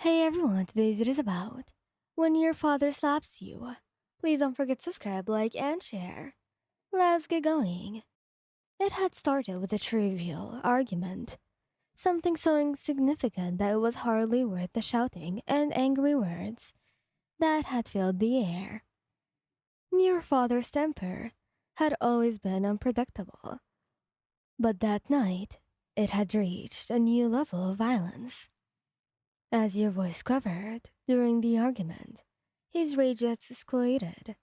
Hey everyone, today's it is about when your father slaps you. Please don't forget to subscribe, like, and share. Let's get going. It had started with a trivial argument, something so insignificant that it was hardly worth the shouting and angry words that had filled the air. Your father's temper had always been unpredictable, but that night it had reached a new level of violence. As your voice quivered during the argument, his rage escalated.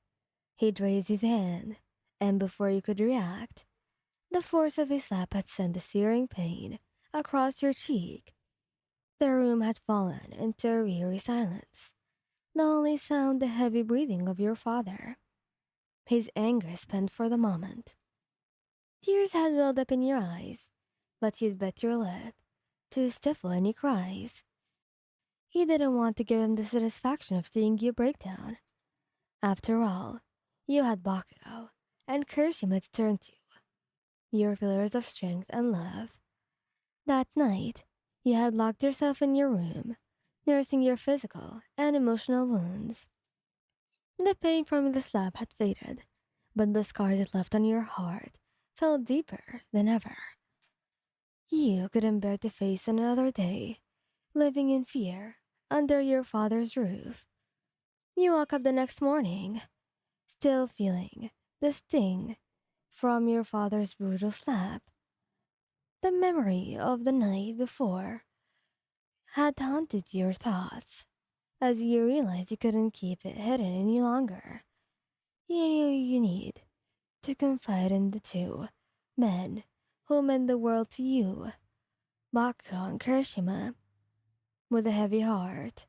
He'd raised his hand, and before you could react, the force of his slap had sent a searing pain across your cheek. The room had fallen into a weary silence. The only sound the heavy breathing of your father. His anger spent for the moment. Tears had welled up in your eyes, but you'd bit your lip to stifle any cries. He didn't want to give him the satisfaction of seeing you break down. After all, you had Bakugou and Kirishima to turn to, your pillars of strength and love. That night, you had locked yourself in your room, nursing your physical and emotional wounds. The pain from the slap had faded, but the scars it left on your heart felt deeper than ever. You couldn't bear to face another day, living in fear under your father's roof. You woke up the next morning, still feeling the sting from your father's brutal slap. The memory of the night before had haunted your thoughts as you realized you couldn't keep it hidden any longer. You knew you need to confide in the two men who meant the world to you, Bakugo and Kirishima. With a heavy heart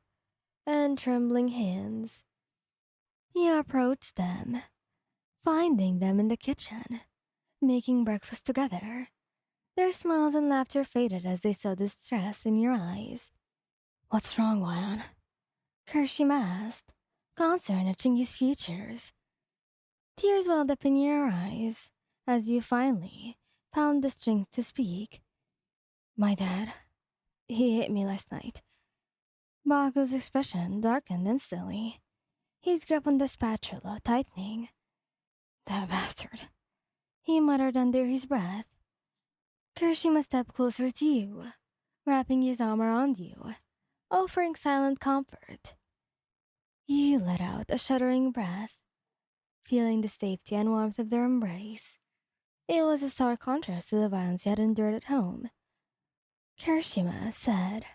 and trembling hands, you approached them, finding them in the kitchen, making breakfast together. Their smiles and laughter faded as they saw distress in your eyes. "What's wrong, Wan?" Kirishima asked, concern etching his features. Tears welled up in your eyes as you finally found the strength to speak. "My dad, he hit me last night." Baku's expression darkened instantly, his grip on the spatula tightening. "That bastard," he muttered under his breath. Kirishima stepped closer to you, wrapping his arm around you, offering silent comfort. You let out a shuddering breath, feeling the safety and warmth of their embrace. It was a stark contrast to the violence you had endured at home. Kirishima said,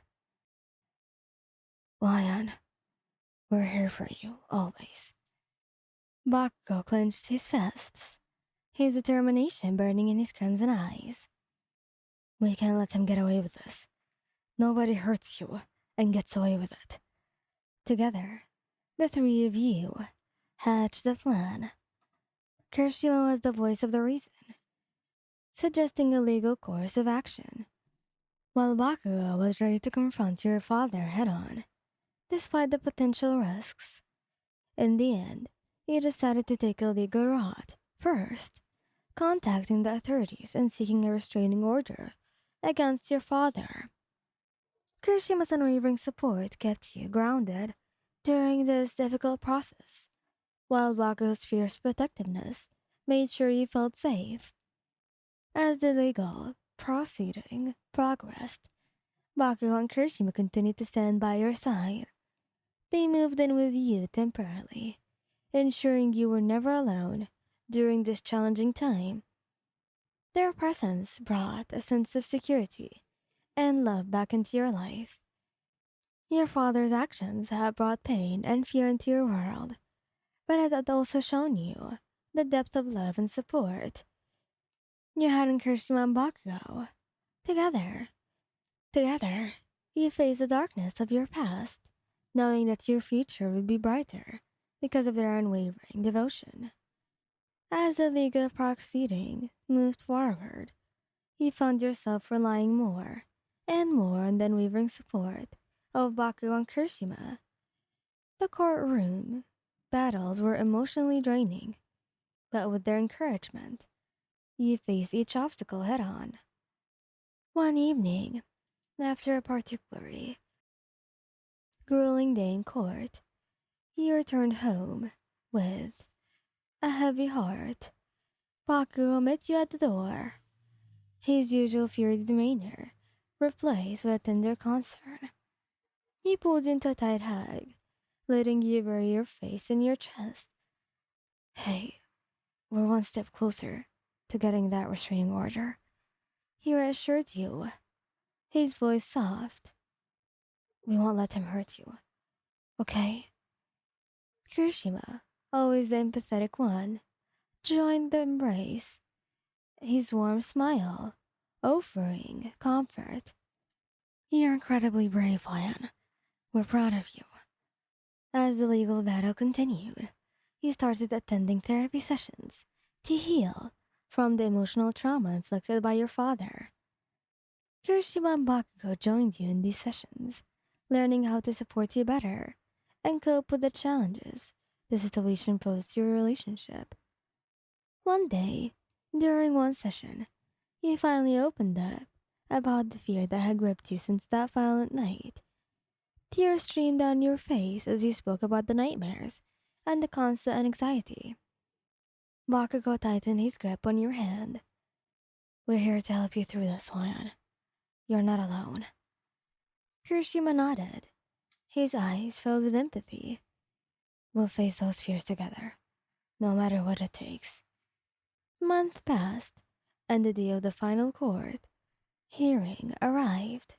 "Lion, we're here for you, always." Bakugo clenched his fists, his determination burning in his crimson eyes. "We can't let him get away with this. Nobody hurts you and gets away with it." Together, the three of you hatched a plan. Kirishima was the voice of the reason, suggesting a legal course of action, while Bakugo was ready to confront your father head-on, despite the potential risks. In the end, he decided to take a legal route first, contacting the authorities and seeking a restraining order against your father. Kirishima's unwavering support kept you grounded during this difficult process, while Bakugo's fierce protectiveness made sure you felt safe. As the legal proceeding progressed, Bakugo and Kirishima continued to stand by your side. They moved in with you temporarily, ensuring you were never alone during this challenging time. Their presence brought a sense of security and love back into your life. Your father's actions had brought pain and fear into your world, but it had also shown you the depth of love and support you had in Kirishima and Bakugo. Together, together, you faced the darkness of your past, knowing that your future would be brighter because of their unwavering devotion. As the legal proceeding moved forward, you found yourself relying more and more on the unwavering support of Bakugo and Kirishima. The courtroom battles were emotionally draining, but with their encouragement, you faced each obstacle head on. One evening, after a particularly following day in court, he returned home with a heavy heart. Bakugou met you at the door, his usual fiery demeanor replaced with tender concern. He pulled you into a tight hug, letting you bury your face in your chest. Hey, we're one step closer to getting that restraining order, he reassured you, his voice soft. We won't let him hurt you, okay? Kirishima, always the empathetic one, joined the embrace, his warm smile offering comfort. You're incredibly brave, Lion. We're proud of you. As the legal battle continued, you started attending therapy sessions to heal from the emotional trauma inflicted by your father. Kirishima and Bakugo joined you in these sessions, learning how to support you better and cope with the challenges the situation posed to your relationship. One day, during one session, you finally opened up about the fear that had gripped you since that violent night. Tears streamed down your face as you spoke about the nightmares and the constant anxiety. Bakugo tightened his grip on your hand. We're here to help you through this, Lion. You're not alone. Kirishima nodded, his eyes filled with empathy. We'll face those fears together, no matter what it takes. Month passed, and the day of the final court hearing arrived.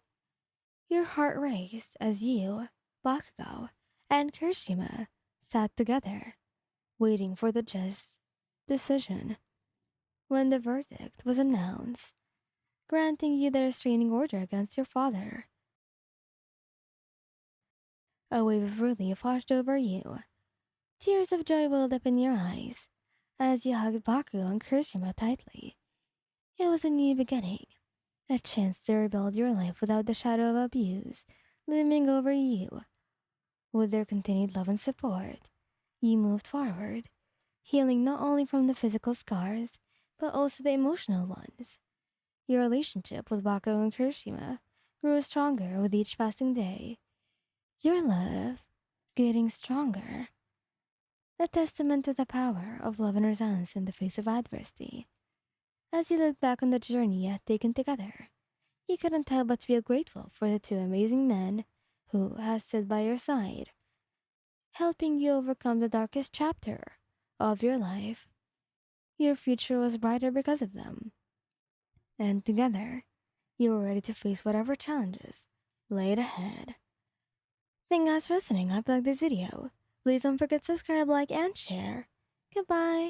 Your heart raced as you, Bakugo, and Kirishima sat together, waiting for the just decision. When the verdict was announced, granting you the restraining order against your father, a wave of relief washed over you. Tears of joy welled up in your eyes as you hugged Bakugo and Kirishima tightly. It was a new beginning, a chance to rebuild your life without the shadow of abuse looming over you. With their continued love and support, you moved forward, healing not only from the physical scars, but also the emotional ones. Your relationship with Bakugo and Kirishima grew stronger with each passing day. Your love getting stronger, a testament to the power of love and resilience in the face of adversity. As you look back on the journey you had taken together, you couldn't help but feel grateful for the two amazing men who had stood by your side, helping you overcome the darkest chapter of your life. Your future was brighter because of them, and together, you were ready to face whatever challenges laid ahead. Thank you guys for listening. I hope you liked this video. Please don't forget to subscribe, like, and share. Goodbye.